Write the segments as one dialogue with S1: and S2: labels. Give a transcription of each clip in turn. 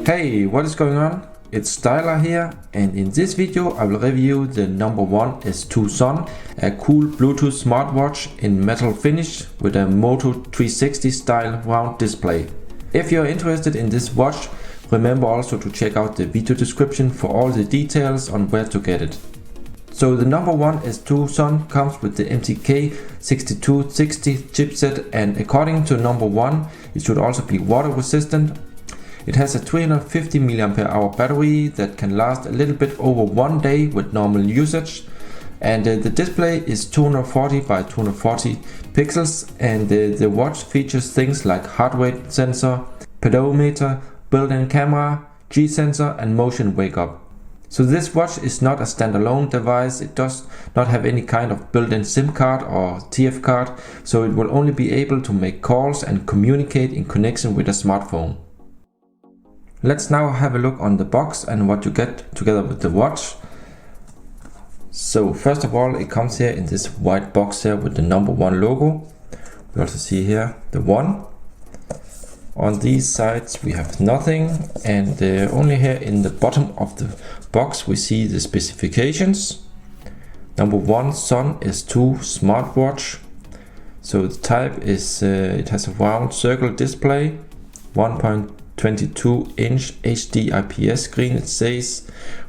S1: Hey, what is going on? It's Styler here, and in this video I will review the number 1 S2 Sun, a cool Bluetooth smartwatch in metal finish with a Moto 360 style round display. If you're interested in this watch, remember also to check out the video description for all the details on where to get it. So the number 1 S2 Sun comes with the MTK6260 chipset, and according to number 1 it should also be water resistant. It has a 350 mAh battery that can last a little bit over 1 day with normal usage, and the display is 240 by 240 pixels, and the watch features things like heart rate sensor, pedometer, built-in camera, G sensor and motion wake up. So this watch is not a standalone device. It does not have any kind of built-in SIM card or TF card, so it will only be able to make calls and communicate in connection with a smartphone. Let's now have a look on the box and what you get together with the watch. So first of all, it comes here in this white box here with the number 1 logo. We also see here the 1. On these sides we have nothing, and only here in the bottom of the box we see the specifications. Number 1 Sun S2 smartwatch. So the type is it has a round circle display, 1.22 inch HD IPS screen. It says,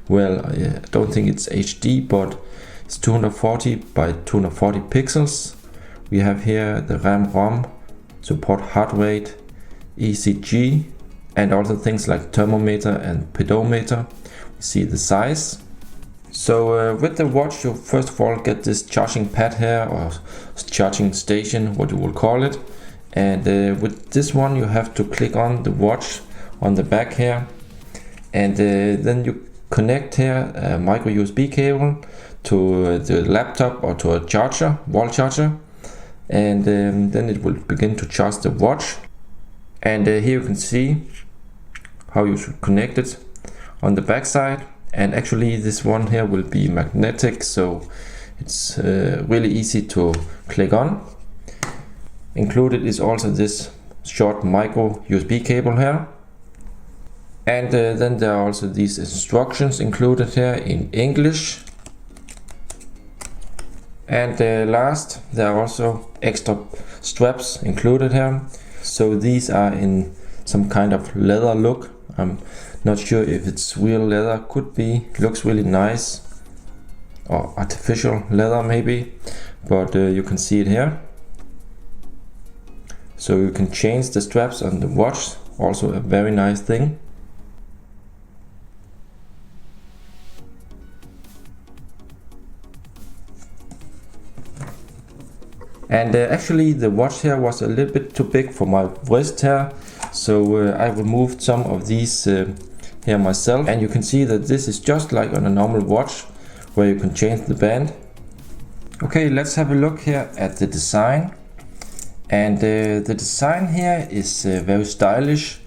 S1: well, I don't think it's HD, but it's 240 by 240 pixels. We have here the RAM-ROM, support heart rate, ECG, and also things like thermometer and pedometer. We see the size. So with the watch you first of all get this charging pad here, or charging station, what you will call it. And with this one you have to click on the watch on the back here, and then you connect here a micro USB cable to the laptop or to a charger, wall charger, and then it will begin to charge the watch. And here you can see how you should connect it on the back side. And actually this one here will be magnetic, so it's really easy to click on. Included is also this short micro USB cable here, and then there are also these instructions included here in English. And last, there are also extra straps included here. So these are in some kind of leather look. I'm not sure if it's real leather, could be, looks really nice, or artificial leather maybe, but you can see it here. So you can change the straps on the watch, also a very nice thing. And actually the watch here was a little bit too big for my wrist here, so I removed some of these here myself, and you can see that this is just like on a normal watch where you can change the band. Okay, let's have a look here at the design. And the design here is very stylish.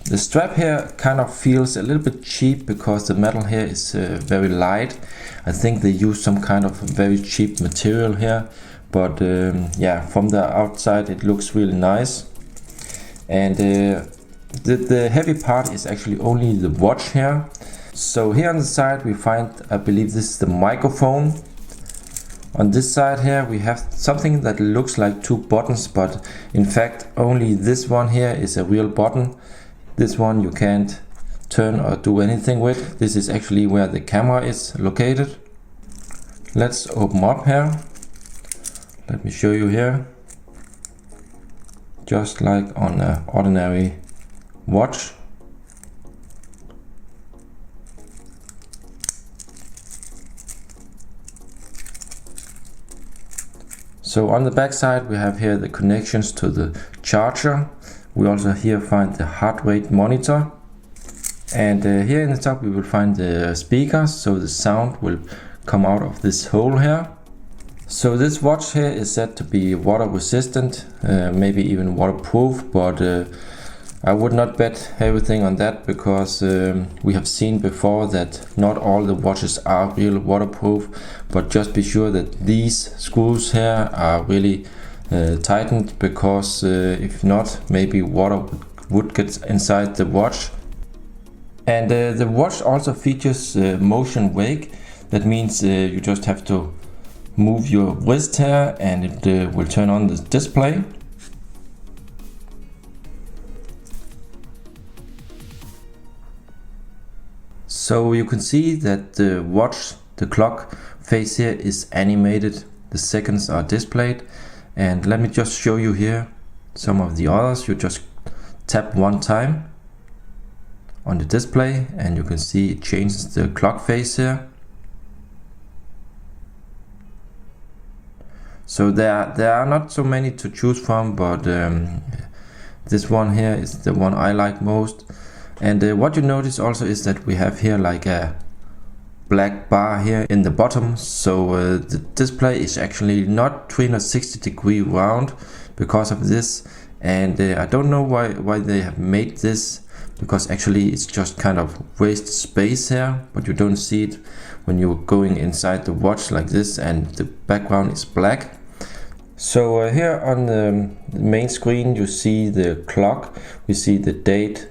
S1: The strap here kind of feels a little bit cheap because the metal here is very light. I think they use some kind of very cheap material here, but yeah, from the outside it looks really nice. And the heavy part is actually only the watch here. So here on the side we find, I believe this is the microphone. On this side here we have something that looks like 2 buttons, but in fact only this one here is a real button. This one you can't turn or do anything with. This is actually where the camera is located. Let's open up here. Let me show you here. Just like on an ordinary watch. So on the back side we have here the connections to the charger. We also here find the heart rate monitor, and here in the top we will find the speakers, so the sound will come out of this hole here. So this watch here is said to be water resistant, maybe even waterproof, but I would not bet everything on that, because we have seen before that not all the watches are real waterproof, but just be sure that these screws here are really tightened, because if not, maybe water would would get inside the watch. And the watch also features motion wake. That means you just have to move your wrist here and it will turn on the display. So you can see that the watch, the clock face here is animated. The seconds are displayed. And let me just show you here some of the others. You just tap one time on the display and you can see it changes the clock face here. So there are not so many to choose from, but this one here is the one I like most. And what you notice also is that we have here like a black bar here in the bottom. So the display is actually not 360-degree round because of this. And I don't know why they have made this, because actually it's just kind of waste space here, but you don't see it when you're going inside the watch like this and the background is black. So here on the main screen you see the clock, we see the date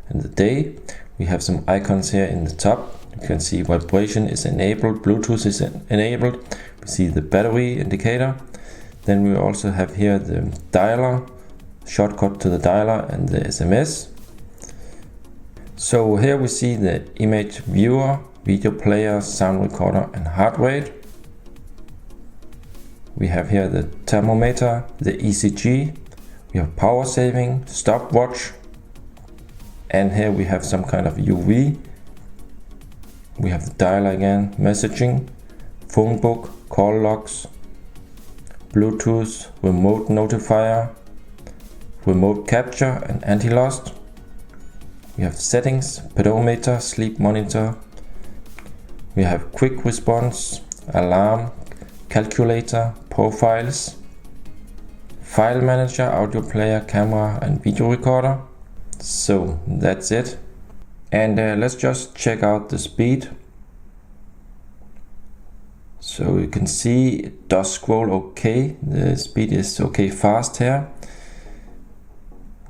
S1: and the day. We have some icons here in the top. You can see vibration is enabled, Bluetooth is enabled. We see the battery indicator. Then we also have here the dialer, shortcut to the dialer, and the SMS. So here we see the image viewer, video player, sound recorder and heart rate. We have here the thermometer, the ECG, we have power saving, stopwatch, and here we have some kind of UV. We have the dialer again, messaging, phone book, call logs, Bluetooth, remote notifier, remote capture and anti-lost. We have settings, pedometer, sleep monitor. We have quick response, alarm, calculator, profiles, file manager, audio player, camera and video recorder. So that's it. And let's just check out the speed. So you can see it does scroll okay. The speed is okay fast here.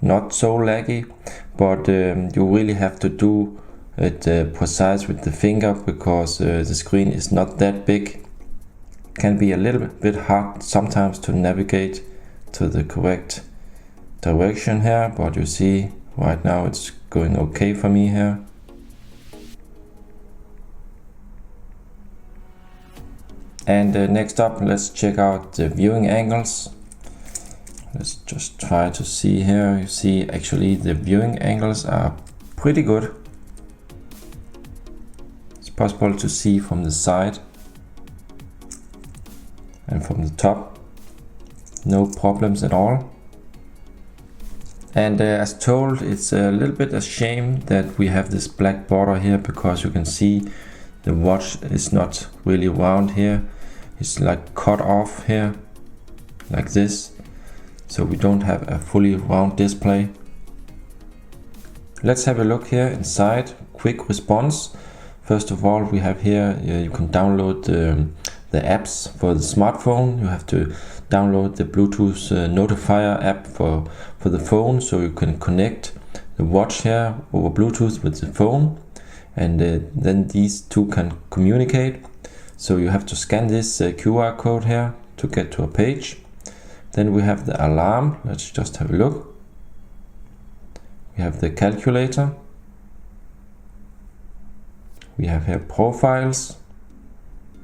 S1: Not so laggy, but you really have to do it precise with the finger, because the screen is not that big. Can be a little bit hard sometimes to navigate to the correct direction here, but you see right now it's going okay for me here. And next up, let's check out the viewing angles. Let's just try to see here. You see actually the viewing angles are pretty good. It's possible to see from the side and from the top. No problems at all. And as told, it's a little bit a shame that we have this black border here, because you can see the watch is not really round here. It's like cut off here like this. So we don't have a fully round display. Let's have a look here inside. Quick response. First of all, we have here, you can download the apps for the smartphone. You have to download the Bluetooth notifier app for the phone, so you can connect the watch here over Bluetooth with the phone, and then these two can communicate. So you have to scan this QR code here to get to a page. Then we have the alarm. Let's just have a look. We have the calculator. We have here profiles.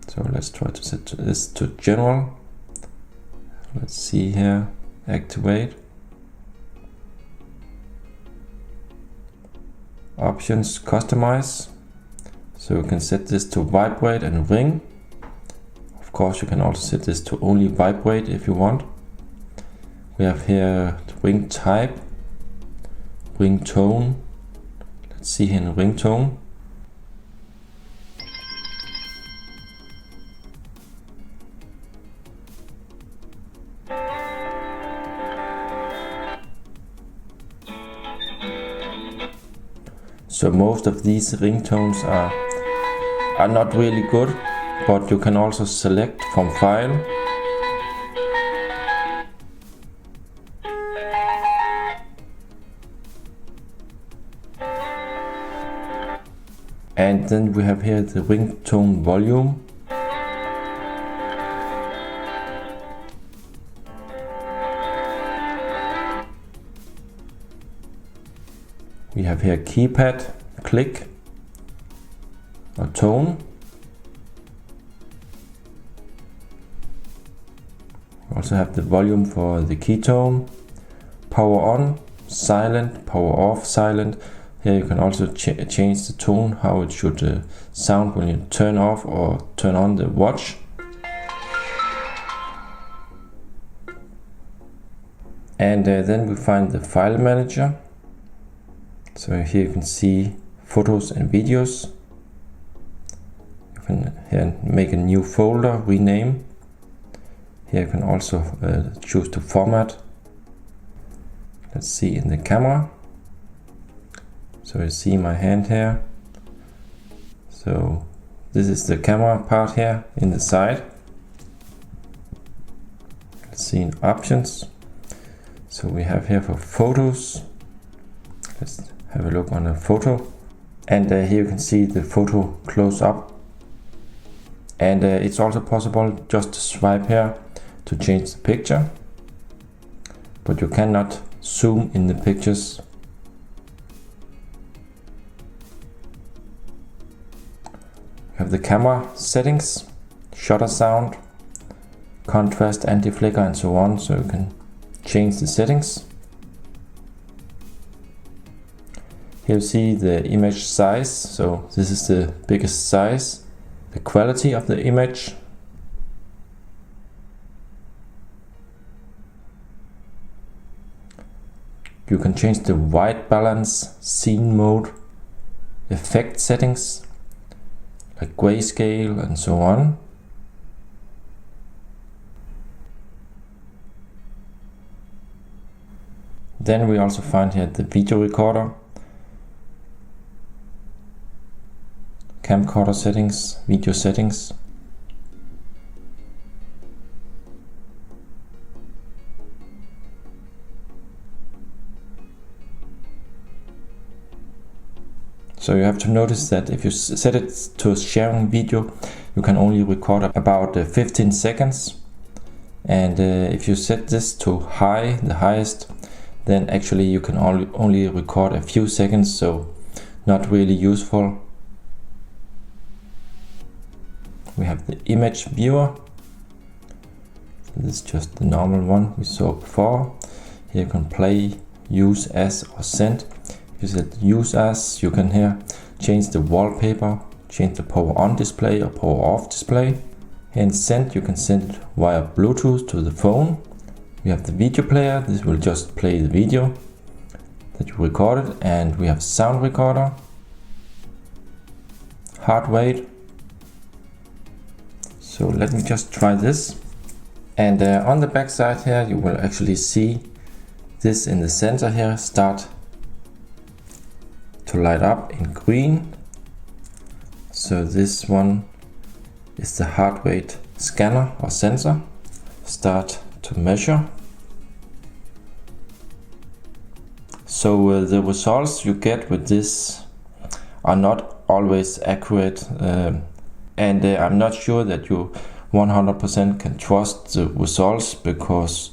S1: So let's try to set this to general. Let's see here, activate. Options, customize. So you can set this to vibrate and ring. Of course, you can also set this to only vibrate if you want. We have here the ring type, ring tone. Let's see here in ring tone. So most of these ringtones are not really good, but you can also select from file. And then we have here the ringtone volume. We have here keypad, click or tone. We also have the volume for the key tone, power on, silent, power off, silent. Here you can also change the tone, how it should sound when you turn off or turn on the watch. And then we find the file manager. So here you can see photos and videos. You can here make a new folder, rename. Here you can also choose to format. Let's see in the camera. So you see my hand here. So this is the camera part here in the side. Let's see in options. So we have here for photos. Let's have a look on the photo. And here you can see the photo close up. And it's also possible just to swipe here to change the picture. But you cannot zoom in the pictures. You have the camera settings, shutter sound, contrast, anti-flicker and so on. So you can change the settings. Here you see the image size. So this is the biggest size. The quality of the image. You can change the white balance, scene mode, effect settings, like grayscale and so on. Then we also find here the video recorder, camcorder settings, video settings. So you have to notice that if you set it to sharing video, you can only record about 15 seconds. And if you set this to high, the highest, then actually you can only record a few seconds, so not really useful. We have the image viewer. This is just the normal one we saw before. Here you can play, use as or send. If you set use as, you can here change the wallpaper, change the power on display or power off display. Here in send, you can send it via Bluetooth to the phone. We have the video player. This will just play the video that you recorded. And we have sound recorder, heart rate. So let me just try this. And on the back side here, you will actually see this in the sensor here start to light up in green. So this one is the heart rate scanner or sensor. Start to measure. So the results you get with this are not always accurate. And I'm not sure that you 100% can trust the results because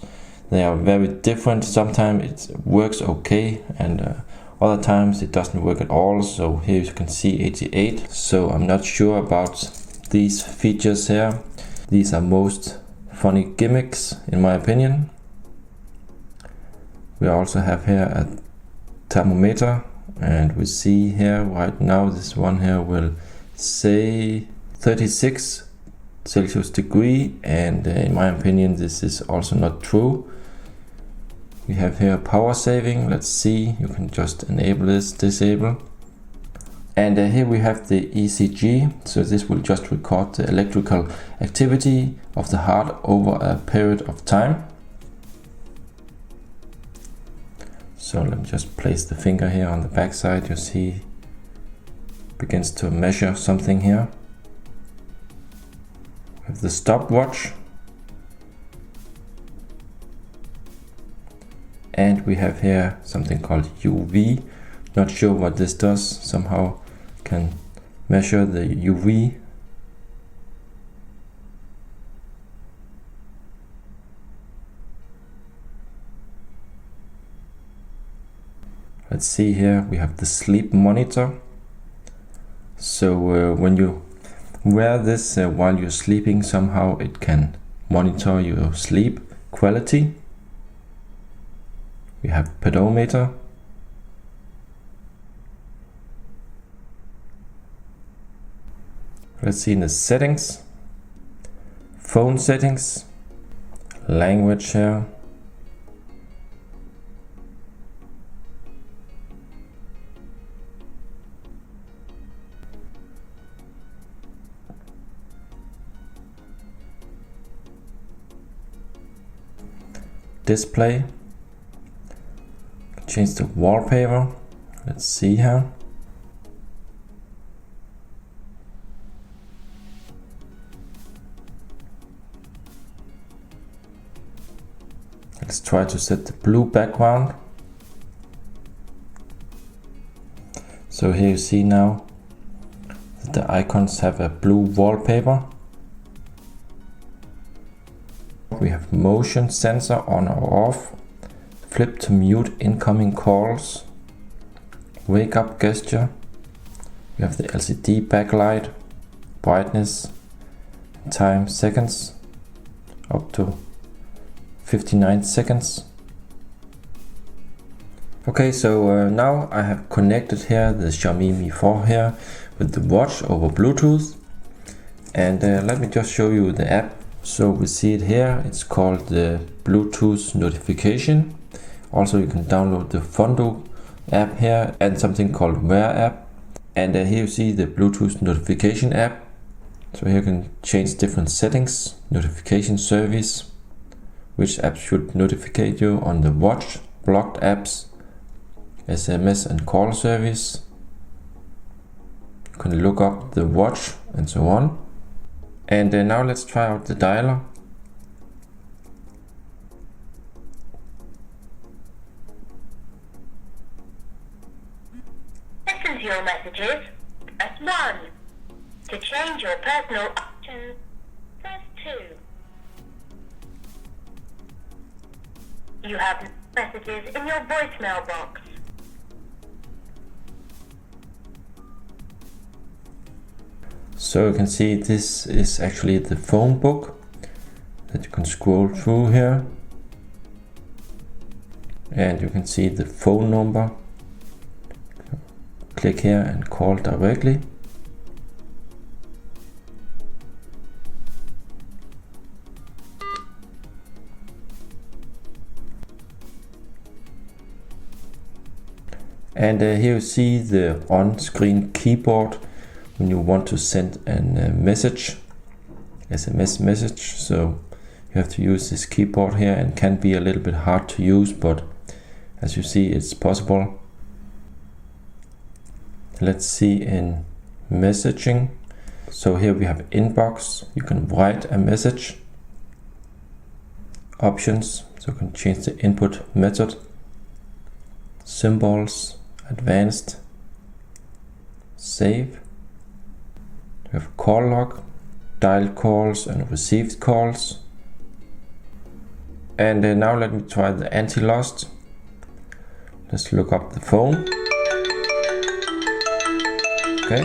S1: they are very different. Sometimes it works okay and other times it doesn't work at all. So here you can see 88. So I'm not sure about these features here. These are most funny gimmicks in my opinion. We also have here a thermometer and we see here right now this one here will say 36 Celsius degree, and in my opinion this is also not true. We have here power saving. Let's see, you can just enable this, disable. And here we have the ECG. So this will just record the electrical activity of the heart over a period of time. So let me just place the finger here on the back side. You see begins to measure something here. We have the stopwatch. And we have here something called UV. Not sure what this does. Somehow can measure the UV. Let's see here, we have the sleep monitor. So when you wear this while you're sleeping, somehow it can monitor your sleep quality. We have pedometer. Let's see in the settings, phone settings, language here. Display, change the wallpaper. Let's see here. Let's try to set the blue background. So here you see now that the icons have a blue wallpaper. We have motion sensor on or off, flip to mute incoming calls, wake up gesture. We have the LCD backlight, brightness, time seconds, up to 59 seconds. Okay, so now I have connected here the Xiaomi Mi 4 here with the watch over Bluetooth, and let me just show you the app. So we see it here, it's called the Bluetooth notification. Also you can download the Fondo app here and something called Wear app. And here you see the Bluetooth notification app. So here you can change different settings, notification service, which apps should notify you on the watch, blocked apps, SMS and call service. You can look up the watch and so on. And now let's try out the dialer.
S2: Listen to your messages. Press 1. To change your personal options, press 2. You have messages in your voicemail box.
S1: So you can see this is actually the phone book that you can scroll through here. And you can see the phone number. Click here and call directly. And here you see the on-screen keyboard when you want to send a message, SMS message. So you have to use this keyboard here, and can be a little bit hard to use, but as you see, it's possible. Let's see in messaging. So here we have inbox. You can write a message. Options, so you can change the input method. Symbols, advanced, save. We have call log, dialed calls and received calls. And now let me try the anti-lost. Let's look up the phone. Okay.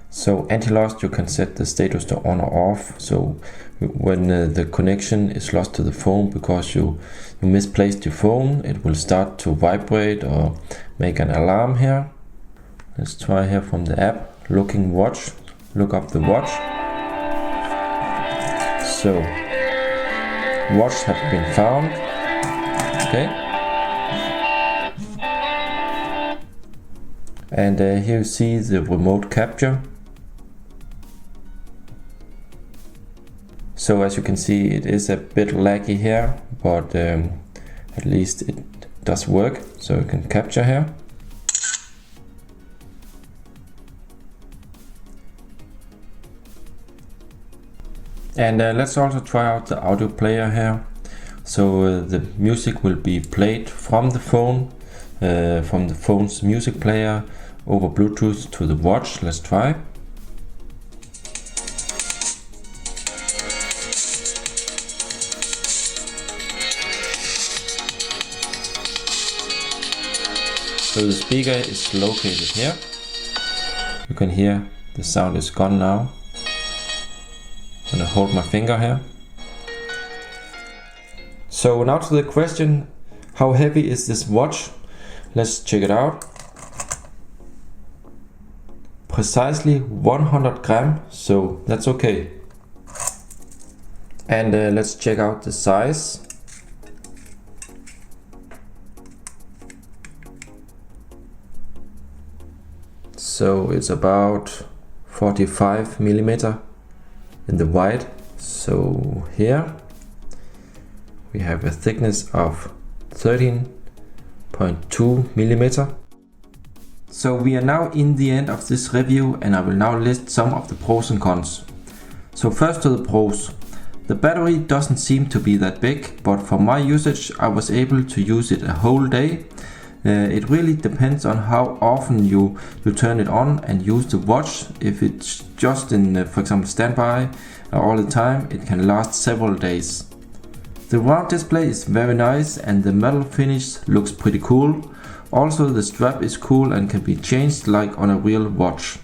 S1: So anti-lost, you can set the status to on or off. So when the connection is lost to the phone because you misplaced your phone, it will start to vibrate or make an alarm here. Let's try here from the app, looking watch, look up the watch. So watch have been found. Okay. And here you see the remote capture. So as you can see, it is a bit laggy here, but at least it does work. So you can capture here. And let's also try out the audio player here. So the music will be played from the phone. from the phone's music player over Bluetooth to the watch. Let's try. So the speaker is located here. You can hear the sound is gone now. I'm gonna hold my finger here. So now to the question, how heavy is this watch? Let's check it out. Precisely 100 gram, so that's okay. And let's check out the size. So it's about 45 millimeter in the wide. So here we have a thickness of 13.2 millimeter. So we are now in the end of this review, and I will now list some of the pros and cons. So first to the pros. The battery doesn't seem to be that big, but for my usage I was able to use it a whole day. It really depends on how often you turn it on and use the watch. If it's just in, for example, standby all the time, it can last several days. The round display is very nice and the metal finish looks pretty cool. Also the strap is cool and can be changed like on a real watch.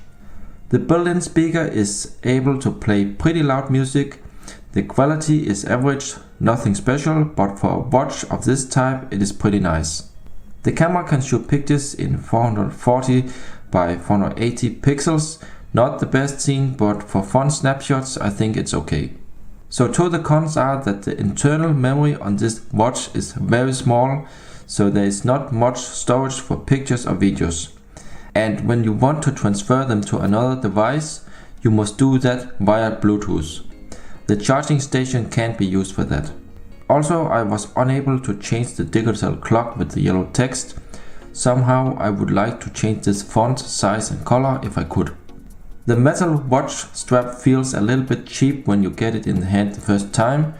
S1: The built-in speaker is able to play pretty loud music. The quality is average, nothing special, but for a watch of this type it is pretty nice. The camera can shoot pictures in 440 by 480 pixels. Not the best scene, but for fun snapshots I think it's okay. So two of the cons are that the internal memory on this watch is very small, so there is not much storage for pictures or videos. And when you want to transfer them to another device, you must do that via Bluetooth. The charging station can't be used for that. Also, I was unable to change the digital clock with the yellow text. Somehow I would like to change this font, size and color if I could. The metal watch strap feels a little bit cheap when you get it in the hand the first time,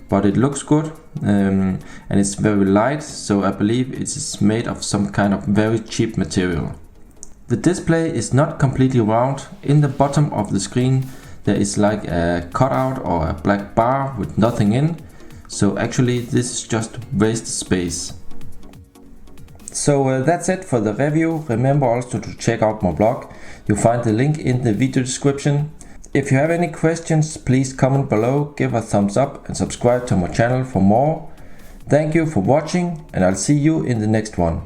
S1: but it looks good and it's very light, so I believe it is made of some kind of very cheap material. The display is not completely round. In the bottom of the screen there is like a cutout or a black bar with nothing in. So actually this is just waste space. So that's it for the review. Remember also to check out my blog. You'll find the link in the video description. If you have any questions, please comment below, give a thumbs up and subscribe to my channel for more. Thank you for watching and I'll see you in the next one.